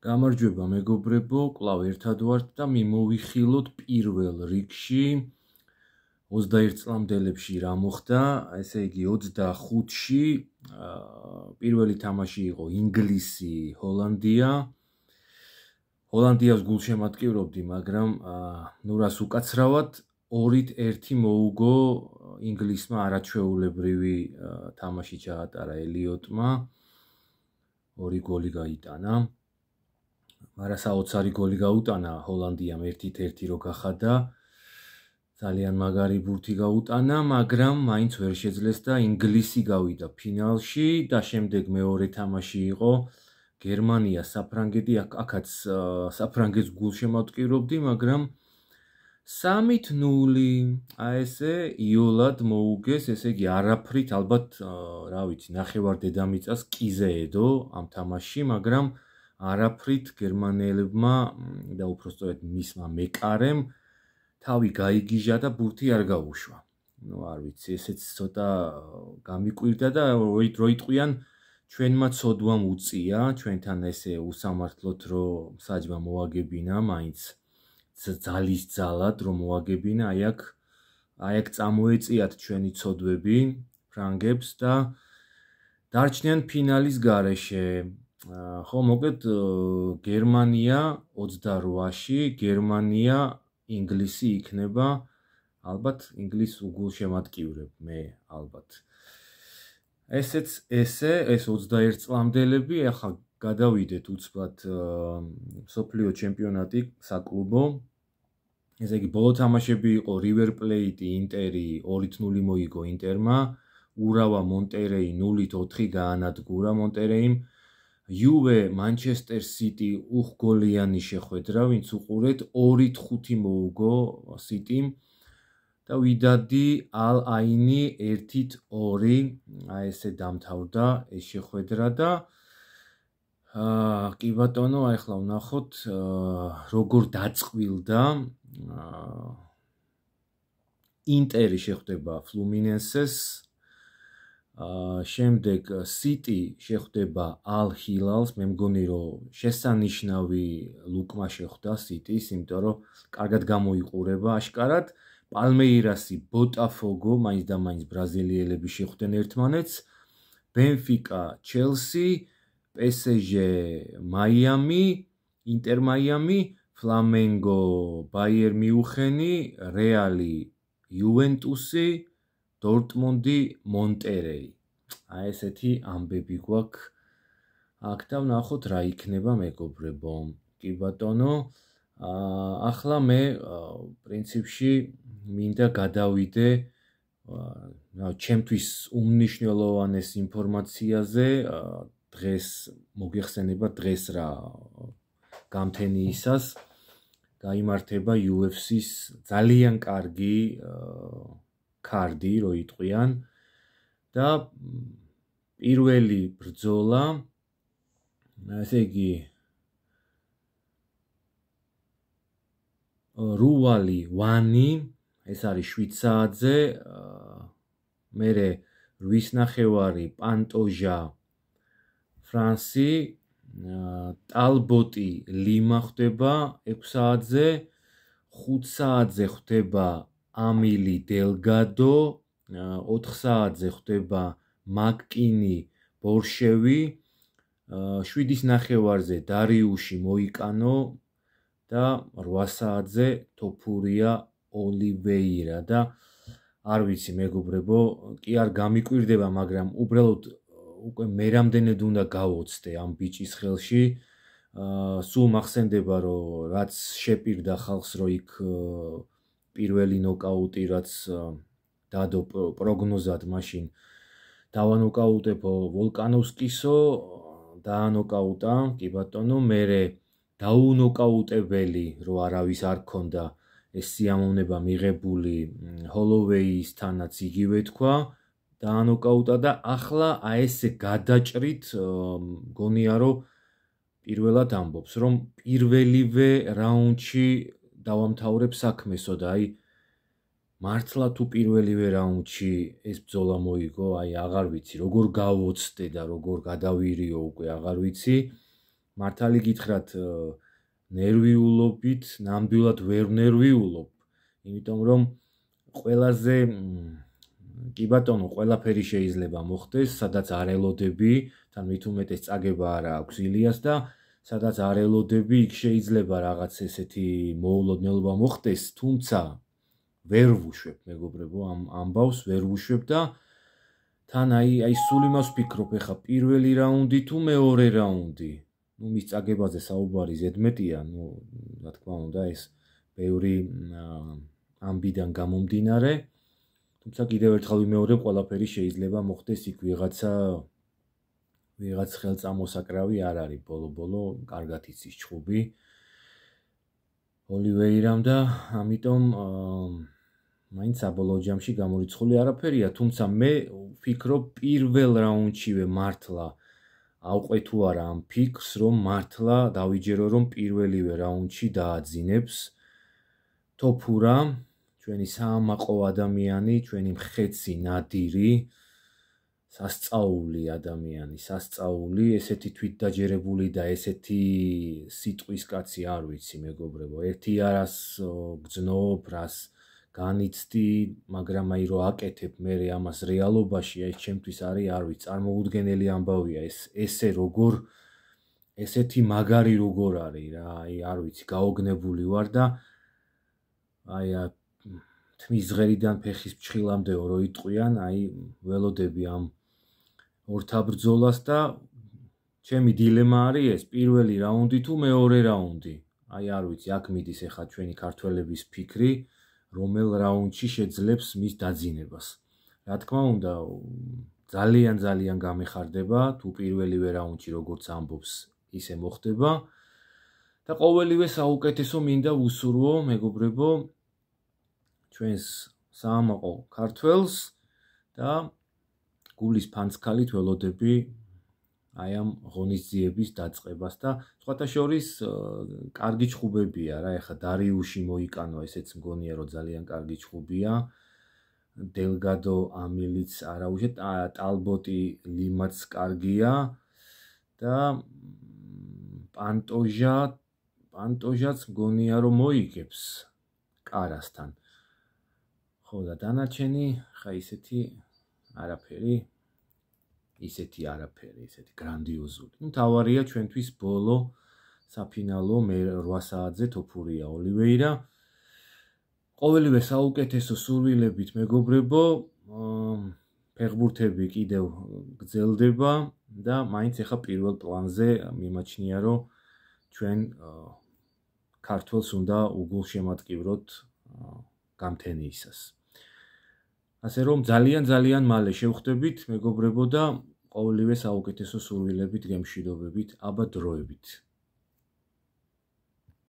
გამარჯვება მეგობრებო, კვლავ ერთად ვართ და მიმოვიხილოთ პირველ რიგში 21 წლამდელებში რა მოხდა, ესე იგი 25-ში პირველი თამაში იყო ინგლისი, ჰოლანდია. ჰოლანდიას გულშემატკივრობდი, მაგრამ რას უკაცრავად 2-1 მოუგო ინგლისმა არაჩვეულებრივი თამაში ჩაატარა ელიოტმა. 2 გოლი გაიტანა. მაგრამ საოცარი გოლი გაუტანა ჰოლანდიამ 1-1 რო გახადა. ძალიან მაგარი ბურთი გაუტანა, მაგრამ მაინც ვერ შეძლეს და ინგლისი გავიდა ფინალში და შემდეგ მეორე თამაში იყო გერმანია საფრანგეთი, აქაც საფრანგეთს გულშემატკივრობდი, მაგრამ 3-0 ესე იოლად მოუგეს, ესე იგი არაფრით ალბათ რა ვიცი, ნახევარ დედამიწას კიზე ედო ამ თამაშში, მაგრამ არაფრით გერმანელებმა და უпростоრად მისმა მეკარემ თავი გაიგიჟა და ბურთი არ გაუშვა. არ ვიცი, ესეც ცოტა გამიკვირდა და რო იტყვიან ჩვენმა ცოდვამ უწია, ჩვენთან ესე უსამართლოდ რომ საჯმა მოაგებინა, მაინც ძალის ძალად რომ მოაგებინა, აი აქ წამოეწიათ ჩვენი ცოდვები ფრანგებს და დარჩნენ ფინალის გარეშე. ხო, მოკლედ გერმანია 28-ში, გერმანია ინგლისი იქნება, ალბათ ინგლისს უგულშემატკივრებ მე ალბათ. ეს 21 წლამდელები, ახლა გადავიდეთ უცბად მსოფლიო ჩემპიონატი საკლუბო. ესე იგი ბოლო თამაშები იყო რივერ პლეიტი, ინტერი 2-0 მოიგო ინტერმა, ურავა მონტერეი 0-4 გაანადგურა მონტერეიმ. იუვე მანჩესტერ სიტი უხგოლიანი შეხვედრა, ვინც უყურეთ 2-5 მოუგო სიტიმ და ვიდადი ალ აინი 1-2, აი ესე დამთავრდა ეს შეხვედრა და კი ბატონო, აი ახლა ვნახოთ როგორ დაწყვილდა ინტერი შეხვდება ფლუმინენსეს, შემდეგ სიტი შეხვდება ალ ჰილალს, მე მგონი რომ შესანიშნავი ლუკმა შეხვდა სიტის, იმიტომ რომ კარგად გამოიყურება აშკარად. პალმეირასი, ბოტაფოგო, მაინც და მაინც ბრაზილიელები შეხვდნენ ერთმანეთს. ბენფიკა, ჩელსი, პესეჟე, მაიამი, ინტერ მაიამი, ფლამენგო, ბაიერ მიუნხენი, რეალი, იუვენტუსი, დორტმუნდი, მონტერეი. აი ესეთი ამბები გვაქვს. აქ და ვნახოთ რა იქნება მეგობრებო. კი ბატონო, ახლა მე პრინციპში მინდა გადავიდე ჩემთვის უმნიშვნელოვანეს ინფორმაციაზე. დღეს მოგეხსენება დღეს რა გამთენიისას გაიმართება UFC-ს ძალიან კარგი კარდი რო იტყვიან და პირველი ბრძოლა, ესე იგი რუვალი ვანი, ეს არის 7 საათზე, მერე 8:30 პანტოჟა ფრანსი, ტალბოტი ლიმა ხდება 6 საათზე, 5 საათზე ხდება ამილი დელგადო, 4 საათზე ხდება მაკკინი ბორშევი, 7:30-ზე დარიუში მოიკანო და 8 საათზე თოფურია ოლივეირა და არ ვიცი მეგობრებო, კი არ გამიკვირდება, მაგრამ უბრალოდ უკვე მე რამდენად უნდა გავოცდე ამ ბიჭის ხელში. სულ მახსენდება რომ რაც შეპირდა ხალხს რომ იქ პირველი ნოკაუტი რაც დადო პროგნოზად მაშინ დავანოკაუტებო ვოლკანოვსკისო, დაანოკაუტა, კი ბატონო, მერე დაუნოკაუტებელი რო არავის არ ქონდა ეს სიამოვნება მიღებული ჰოლოვეისთანაც იგივე თქვა, დაანოკაუტა და ახლა აი ესე გადაჭრით მგონია რომ პირველად ამბობს რომ პირველივე რაუნდში დავამთავრებ საქმესო და აი მართლა თუ პირველივე რაუნდში ეს ბრძოლა მოიგო, აი აღარ ვიცი როგორ გავოცდე და როგორ გადავირიო უკვე აღარ ვიცი. მართალი გითხრათ, ნერვიულობით ნამდვილად ვერ ნერვიულობ, იმიტომ რომ ყველაზე კი ბატონო, ყველაფერი შეიძლება მოხდეს, სადაც არ ელოდები, თან მით უმეტეს წაგება არა აქვს ილიას და სადაც არ ელოდები, იქ შეიძლება რაღაც ესეთი მოულოდნელობა მოხდეს, თუმცა ვერ ვუშვებ, მეგობრებო, ამ ამბავს ვერ ვუშვებ და თან აი სულ იმას ვფიქრობ, ეხა პირველი რაუნდი თუ მეორე რაუნდი. ნუ მის წაგებაზე საუბარი ზედმეტია, ნუ რა თქმა უნდა, ეს ბევრი ამბიდან გამომდინარე. თუმცა კიდევ ერთხელ ვიმეორებ, ყველაფერი შეიძლება მოხდეს იქ ვიღაც ხელწამოსაკრავი არ არის ბოლო-ბოლო, კარგად იცის ჩხუბი ოლივეირამ და ამიტომ მაინც საბოლოო ჯამში გამორიცხული არაფერია, თუმცა მე ვფიქრობ პირველ რაუნდშივე მართლა ავყვე თუ არა ამ ფიქრს, რომ მართლა დავიჯერო, რომ პირველივე რაუნდში დააძინებს თოფურა, ჩვენი საამაყო ადამიანი, ჩვენი მხეცი ნადირი, სასწაული ადამიანი, სასწაული, ესეთი თვითდაჯერებული და ესეთი სიტყვის კაცი არ ვიცი, მეგობრებო. ერთი არას გძნობ, რას განიცდი, მაგრამ აი რო აკეთებ მე ამას რეალობაში, ეს ჩემთვის არის, არ ვიცი, წარმოუდგენელი ამბავია ეს, ესეთი მაგარი როგორ არის რა, აი არ ვიცი, გაოგნებული ვარ და აი თმის ღერიდან ფეხის ფჩხილამდე რო იტყვიან, აი ველოდები ამ ორთაბრძოლას და ჩემი დილემა არის ეს, პირველი რაუნდი თუ მეორე რაუნდი. აი არ ვიცი, აქ მიდის ახლა ჩვენი ქართველების ფიქრი, რომელ რაუნდში შეძლებს მის დაძინებას. რა თქმა უნდა, ძალიან გამეხარდება, თუ პირველივე რაუნდში როგორც ამბობს, ისე მოხდება და ყოველივე საუკეთესო მინდა ვუსურვო, მეგობრებო, ჩვენს საამაყო ქართველს და გულის ფანცქალით ველოდები აი ამ ღონისძიების დაწყებას და სხვათა შორის კარგი ჩხუბებია რა, ეხლა დარიუში მოიკანო, ესეც მგონია რომ ძალიან კარგი ჩხუბია. დელგადო ამილიც არაუშე, ტალბოტი ლიმაც კარგია და პანტოჟაც მგონია რომ მოიგებს კარასთან. ხო და დანარჩენი ხა ისეთი არაფერი, ისეთი გრანდიოზული. ნუ თავარია ჩვენთვის ბოლო საფინალო მე 8 საათზე თოფურია ოლივეირა. ყოველივე საუკეთესო სურვილებით, მეგობრებო, ფეხბურთები კიდევ გრძელდება და მაინც ახლა პირველ პლანზე მიმაჩნია, რომ ჩვენ ქართველს უნდა უგულშემატკივროთ გამთენიისას. ასე რომ ძალიან მალე შევხვდებით, მეგობრებო და ყოველივე საუკეთესო სურვილებით, გემშვიდობებით, აბა დროებით.